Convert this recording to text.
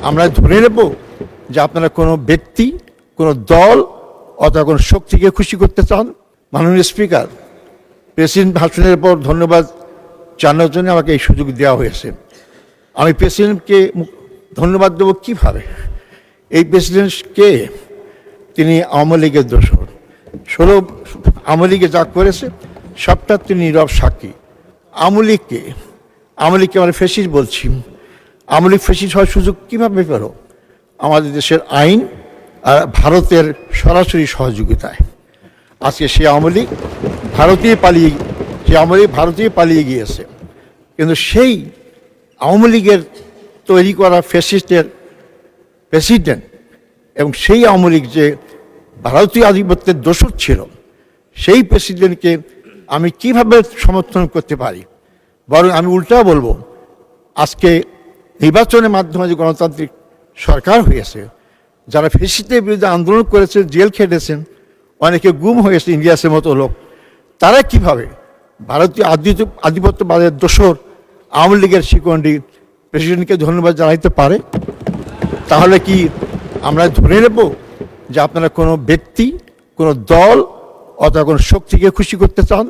আমরা ধরে নেব যে আপনারা কোনো ব্যক্তি, কোনো দল অথবা কোনো শক্তিকে খুশি করতে চান? মাননীয় স্পিকার, প্রেসিডেন্ট ভাষণের পর ধন্যবাদ জানানোর জন্য আমাকে এই সুযোগ দেওয়া হয়েছে। আমি প্রেসিডেন্টকে ধন্যবাদ দেবো কীভাবে? এই প্রেসিডেন্টকে, তিনি আওয়ামী লীগের দোসর। আওয়ামী লীগে যা করেছে সবটা তিনি নীরব সাক্ষী। আওয়ামী লীগকে আমরা ফ্যাসিস্ট বলছি। আওয়ামী লীগ ফ্যাসিস্ট হওয়ার সুযোগ কীভাবে পেল? আমাদের দেশের আইন আর ভারতের সরাসরি সহযোগিতায়। আজকে সে আওয়ামী লীগ ভারতীয় পালিয়ে গিয়েছে। কিন্তু সেই আওয়ামী লীগের তৈরি করা ফ্যাসিস্টের প্রেসিডেন্ট এবং সেই আওয়ামী লীগ যে ভারতীয় আধিপত্যের দোসর ছিল, সেই প্রেসিডেন্টকে আমি কিভাবে সমর্থন করতে পারি? বরং আমি উল্টা বলবো, আজকে নির্বাচনের মাধ্যমে যে গণতান্ত্রিক সরকার হয়েছে, যারা ফ্যাসিস্টের বিরুদ্ধে আন্দোলন করেছেন, জেল খেটেছেন, অনেকে গুম হয়েছে, ইলিয়াসের মতো লোক, তারা কিভাবে ভারতীয় আধিপত্যবাদের দোসর আওয়ামী লীগের শিকন্ডি প্রেসিডেন্টকে ধন্যবাদ জানাইতে পারে? তাহলে কি আমরা ধরে নেব যে আপনারা কোনো ব্যক্তি, কোনো দল অথবা কোনো শক্তিকে খুশি করতে চান?